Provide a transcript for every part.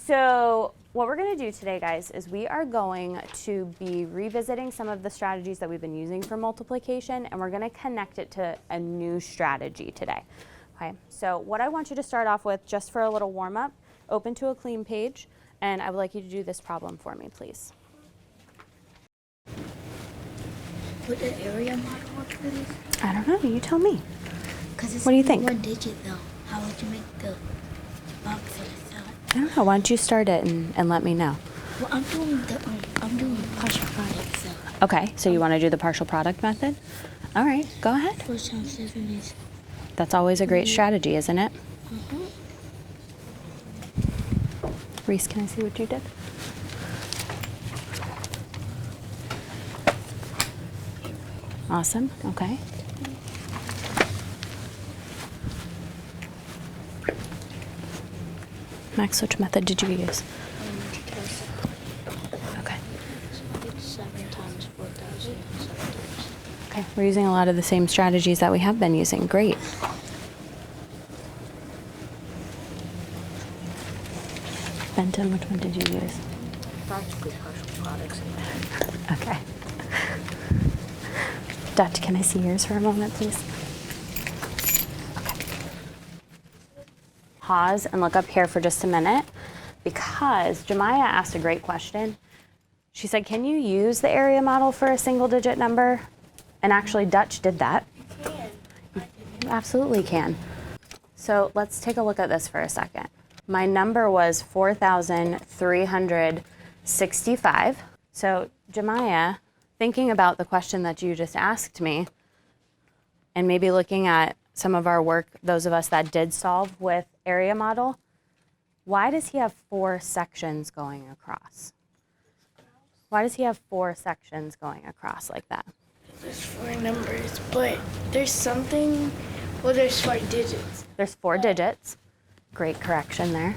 So what we're going to do today, guys, is we are going to be revisiting some of the strategies that we've been using for multiplication, and we're going to connect it to a new strategy today. Okay, so what I want you to start off with, just for a little warm-up, open to a clean page, and I would like you to do this problem for me, please. Would the area model work for this? I don't know, you tell me. Because What do you think? One digit though. How would you make the box for the side? I don't know, why don't you start it and let me know. Well, I'm doing partial product, so. Okay, so you want to do the partial product method? All right, go ahead. 4 times 7 is. That's always a great strategy, isn't it? Reese, can I see what you did? Awesome, okay. Max, which method did you use? Okay. 7 times 4,000. Okay, we're using a lot of the same strategies that we have been using. Great. Benton, which one did you use? Practically partial products. Okay. Dutch, can I see yours for a moment, please? Okay. Pause and look up here for just a minute, because Jemiah asked a great question. She said, can you use the area model for a single digit number? And actually, Dutch did that. You can. You absolutely can. So let's take a look at this for a second. My number was 4,365. So Jemiah, thinking about the question that you just asked me, and maybe looking at some of our work, those of us that did solve with area model, why does he have 4 sections going across? Why does he have 4 sections going across like that? There's 4 numbers, but there's something, well, there's 4 digits. There's 4 digits. Great correction there.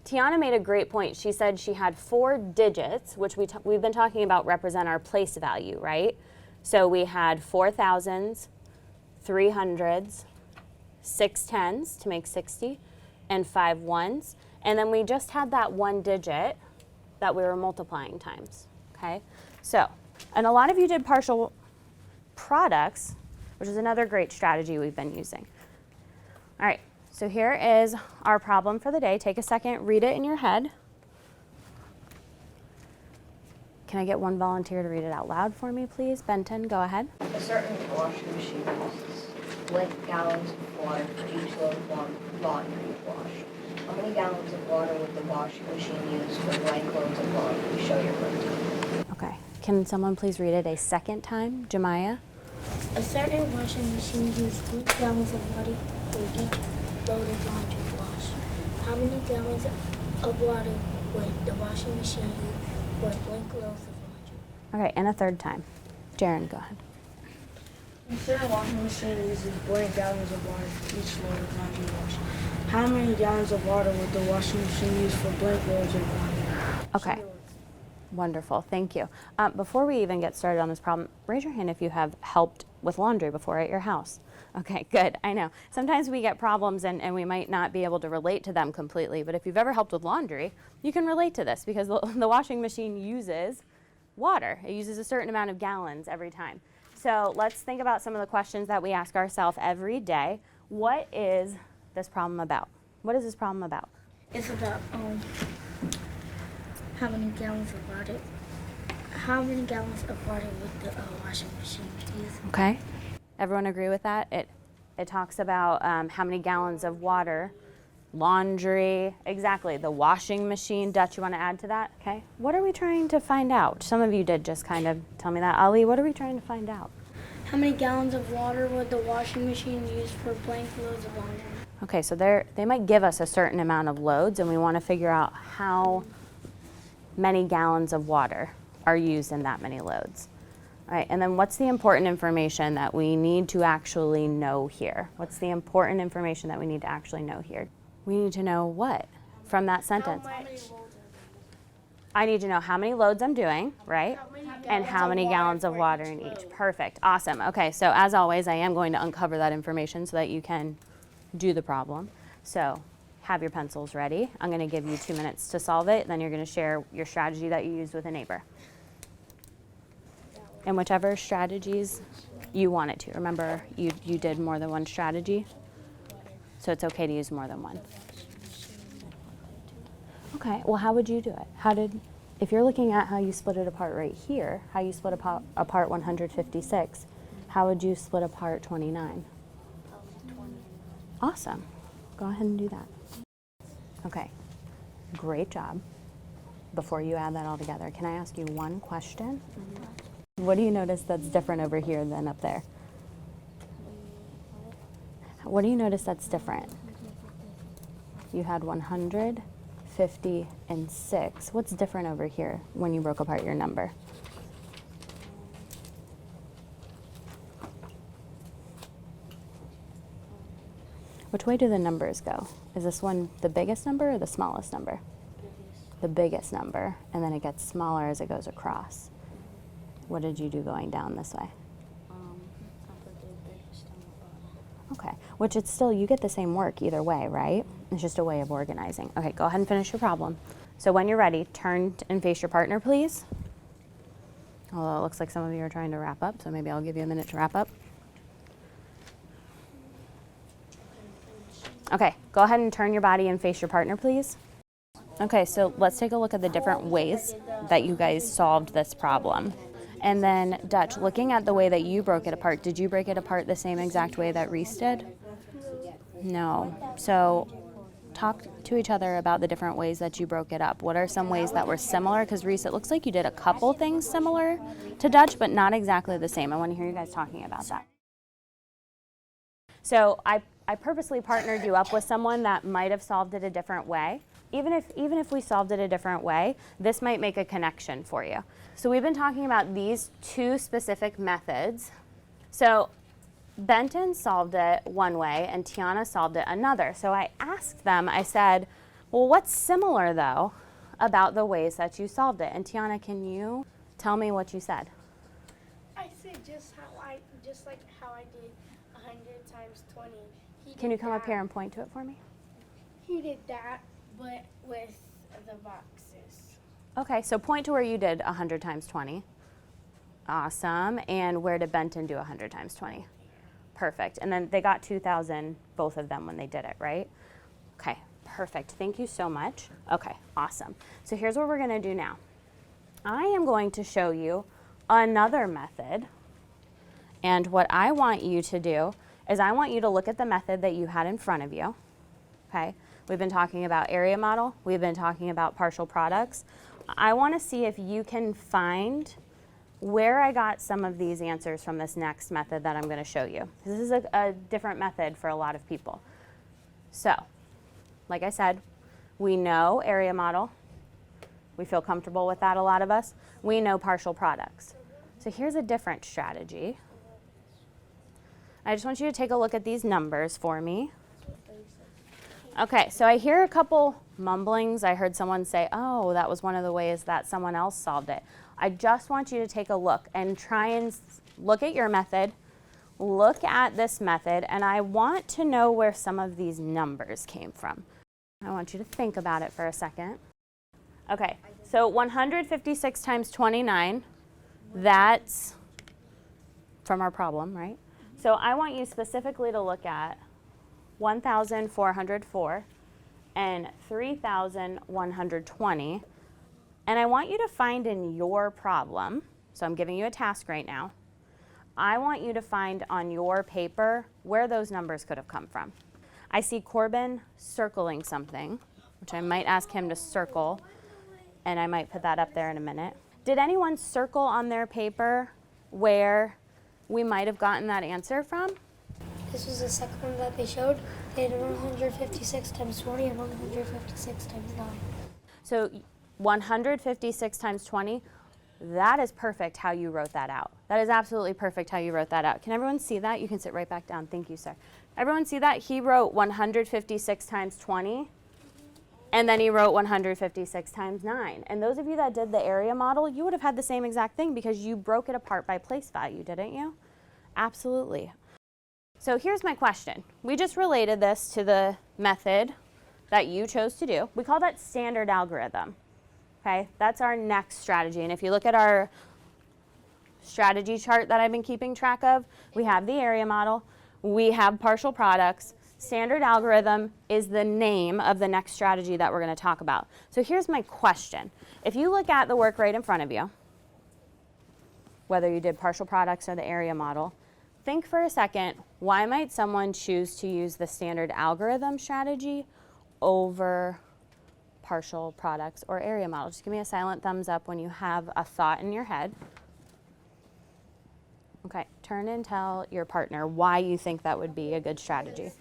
Tiana made a great point. She said she had 4 digits, which we've been talking about represent our place value, right? So we had 4 thousands, 3 hundreds, 6 tens to make 60, and 5 ones. And then we just had that 1 digit that we were multiplying times, okay? So, and a lot of you did partial products, which is another great strategy we've been using. All right, so here is our problem for the day. Take a second, read it in your head. Can I get one volunteer to read it out loud for me, please? Benton, go ahead. A certain washing machine uses blank gallons of water for each load of laundry washed. How many gallons of water would the washing machine use for blank loads of laundry? Show your routine. Okay, can someone please read it a second time? Jemiah? A certain washing machine uses 3 gallons of water for each load of laundry wash. How many gallons of water would the washing machine use for blank loads of laundry? Okay, and a third time. Jaren, go ahead. A certain washing machine uses blank gallons of water for each load of laundry wash. How many gallons of water would the washing machine use for blank loads of laundry? Okay, wonderful, thank you. Before we even get started on this problem, raise your hand if you have helped with laundry before at your house. Okay, good, I know. Sometimes we get problems and we might not be able to relate to them completely, but if you've ever helped with laundry, you can relate to this because the washing machine uses water. It uses a certain amount of gallons every time. So let's think about some of the questions that we ask ourselves every day. What is this problem about? What is this problem about? It's about how many gallons of water. How many gallons of water would the washing machine use? Okay, everyone agree with that? It talks about how many gallons of water, laundry, exactly, the washing machine. Dutch, you want to add to that? Okay, what are we trying to find out? Some of you did just kind of tell me that. Ali, what are we trying to find out? How many gallons of water would the washing machine use for blank loads of laundry? Okay, so they might give us a certain amount of loads, and we want to figure out how many gallons of water are used in that many loads. All right, and then what's the important information that we need to actually know here? What's the important information that we need to actually know here? We need to know what from that sentence? I need to know how many loads I'm doing, right? And how many gallons of water in each. Perfect, awesome. Okay, so as always, I am going to uncover that information so that you can do the problem. So have your pencils ready. I'm going to give you 2 minutes to solve it. Then you're going to share your strategy that you used with a neighbor. And whichever strategies you wanted to. Remember, you did more than one strategy, so it's okay to use more than one. Okay, well, how would you do it? If you're looking at how you split it apart right here, how you split apart 156, how would you split apart 29? Awesome. Go ahead and do that. Okay, great job. Before you add that all together, can I ask you one question? What do you notice that's different over here than up there? What do you notice that's different? You had 150 and 6. What's different over here when you broke apart your number? Which way do the numbers go? Is this one the biggest number or the smallest number? The biggest number, and then it gets smaller as it goes across. What did you do going down this way? I put the biggest on the bottom. Okay, which it's still, you get the same work either way, right? It's just a way of organizing. Okay, go ahead and finish your problem. So when you're ready, turn and face your partner, please. Although it looks like some of you are trying to wrap up, so maybe I'll give you a minute to wrap up. Okay, go ahead and turn your body and face your partner, please. Okay, so let's take a look at the different ways that you guys solved this problem. And then, Dutch, looking at the way that you broke it apart, did you break it apart the same exact way that Reese did? No. So talk to each other about the different ways that you broke it up. What are some ways that were similar? Because Reese, it looks like you did a couple things similar to Dutch, but not exactly the same. I want to hear you guys talking about that. So I purposely partnered you up with someone that might have solved it a different way. Even if we solved it a different way, this might make a connection for you. So we've been talking about these two specific methods. So Benton solved it one way and Tiana solved it another. So I asked them, I said, well, what's similar though about the ways that you solved it? And Tiana, can you tell me what you said? I said just like how I did 100 times 20. Can you come up here and point to it for me? He did that, but with the boxes. Okay, so point to where you did 100 times 20. Awesome. And where did Benton do 100 times 20? Perfect. And then they got 2,000, both of them, when they did it, right? Okay, perfect. Thank you so much. Okay, awesome. So here's what we're going to do now. I am going to show you another method. And what I want you to do is I want you to look at the method that you had in front of you. Okay? We've been talking about area model. We've been talking about partial products. I want to see if you can find where I got some of these answers from this next method that I'm going to show you. This is a different method for a lot of people. So, like I said, we know area model. We feel comfortable with that, a lot of us. We know partial products. So here's a different strategy. I just want you to take a look at these numbers for me. Okay, so I hear a couple mumblings. I heard someone say, oh, that was one of the ways that someone else solved it. I just want you to take a look and try and look at your method, look at this method, and I want to know where some of these numbers came from. I want you to think about it for a second. Okay, so 156 times 29, that's from our problem, right? So I want you specifically to look at 1,404 and 3,120. And I want you to find in your problem, so I'm giving you a task right now, I want you to find on your paper where those numbers could have come from. I see Corbin circling something, which I might ask him to circle, and I might put that up there in a minute. Did anyone circle on their paper where we might have gotten that answer from? This was the second one that they showed. They had 156 times 20 and 156 times 9. So 156 times 20, that is perfect how you wrote that out. That is absolutely perfect how you wrote that out. Can everyone see that? You can sit right back down. Thank you, sir. Everyone see that? He wrote 156 times 20, and then he wrote 156 times 9. And those of you that did the area model, you would have had the same exact thing because you broke it apart by place value, didn't you? Absolutely. So here's my question. We just related this to the method that you chose to do. We call that standard algorithm. Okay, that's our next strategy. And if you look at our strategy chart that I've been keeping track of, we have the area model, we have partial products. Standard algorithm is the name of the next strategy that we're going to talk about. So here's my question. If you look at the work right in front of you, whether you did partial products or the area model, think for a second, why might someone choose to use the standard algorithm strategy over partial products or area model? Just give me a silent thumbs up when you have a thought in your head. Okay, turn and tell your partner why you think that would be a good strategy.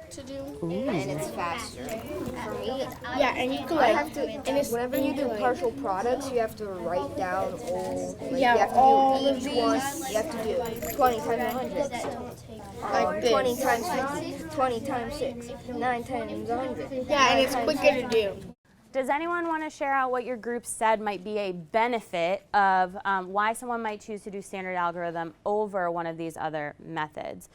To do, And it's faster. For me, yeah, and you can I like, have to, and it's whenever you do partial products, you have to write down all, like, Yeah, you have to all do of each these. one, you have to do 20 times 100, like this. 20 times 50, 20 times 6, 9 times 100. Yeah, and it's quicker to do. Does anyone want to share out what your group said might be a benefit of why someone might choose to do standard algorithm over one of these other methods?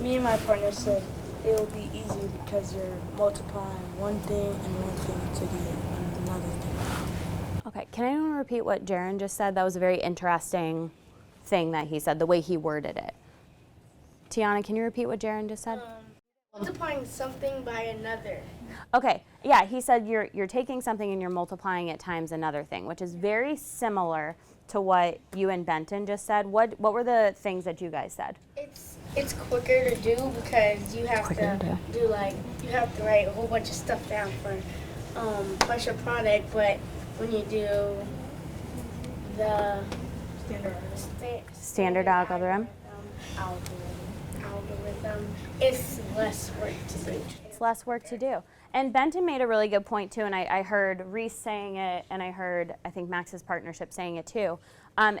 Me and my partner said it'll be easier because you're multiplying one thing and one thing to get another thing. Okay, can anyone repeat what Jaron just said? That was a very interesting thing that he said, the way he worded it. Tiana, can you repeat what Jaron just said? Multiplying something by another. Okay, yeah, he said you're taking something and you're multiplying it times another thing, which is very similar to what you and Benton just said. What were the things that you guys said? It's quicker to do because you have to do like you have to write a whole bunch of stuff down for partial product, but when you do the Standard algorithm. algorithm, it's less work to do. It's less work to do. And Benton made a really good point too, and I heard Reese saying it, and I heard, I think, Max's partnership saying it too,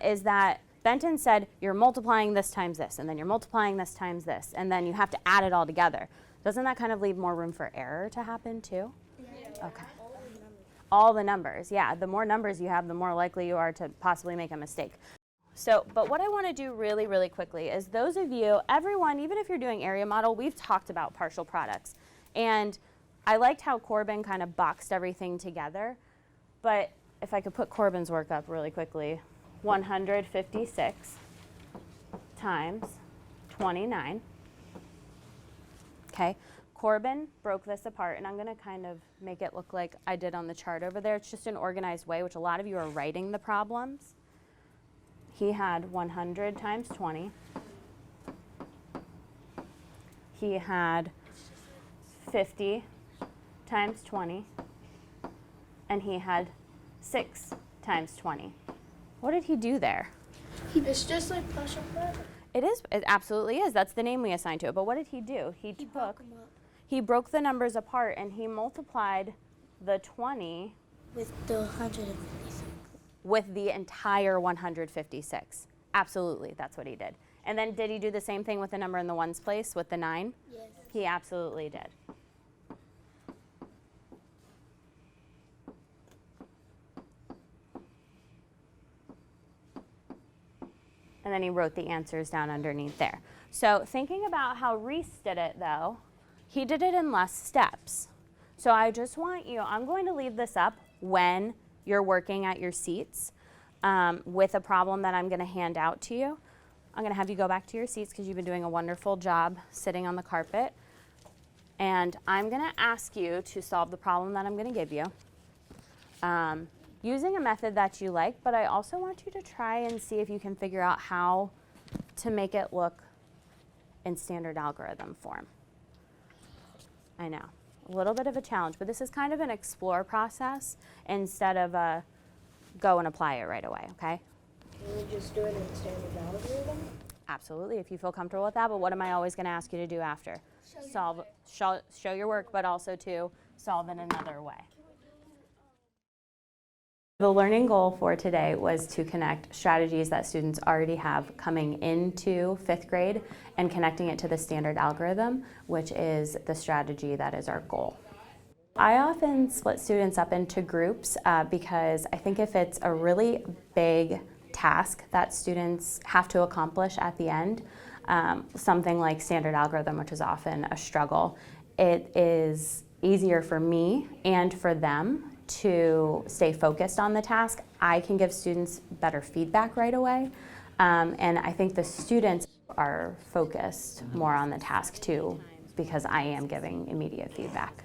is that Benton said you're multiplying this times this, and then you're multiplying this times this, and then you have to add it all together. Doesn't that kind of leave more room for error to happen too? Yeah. Okay. All the numbers, yeah. The more numbers you have, the more likely you are to possibly make a mistake. So, but what I want to do really, really quickly is those of you, everyone, even if you're doing area model, we've talked about partial products. And I liked how Corbin kind of boxed everything together. But if I could put Corbin's work up really quickly, 156 times 29. Okay, Corbin broke this apart, and I'm going to kind of make it look like I did on the chart over there. It's just an organized way, which a lot of you are writing the problems. He had 100 times 20. He had 50 times 20. And he had 6 times 20. What did he do there? It's just like partial product. It is. It absolutely is. That's the name we assigned to it. But what did he do? He broke the numbers apart and he multiplied the 20 with the 156. with the entire 156. Absolutely, that's what he did. And then did he do the same thing with the number in the ones place with the 9? Yes. He absolutely did. And then he wrote the answers down underneath there. So thinking about how Reese did it though, he did it in less steps. So I just want you, I'm going to leave this up when you're working at your seats with a problem that I'm going to hand out to you. I'm going to have you go back to your seats because you've been doing a wonderful job sitting on the carpet. And I'm going to ask you to solve the problem that I'm going to give you using a method that you like, but I also want you to try and see if you can figure out how to make it look in standard algorithm form. I know, a little bit of a challenge, but this is kind of an explore process instead of a go and apply it right away, okay? Can we just do it in standard algorithm? Absolutely, if you feel comfortable with that, but what am I always going to ask you to do after? Show your work, but also to solve in another way. The learning goal for today was to connect strategies that students already have coming into 5th grade and connecting it to the standard algorithm, which is the strategy that is our goal. I often split students up into groups because I think if it's a really big task that students have to accomplish at the end, something like standard algorithm, which is often a struggle, it is easier for me and for them to stay focused on the task. I can give students better feedback right away. And I think the students are focused more on the task too, because I am giving immediate feedback.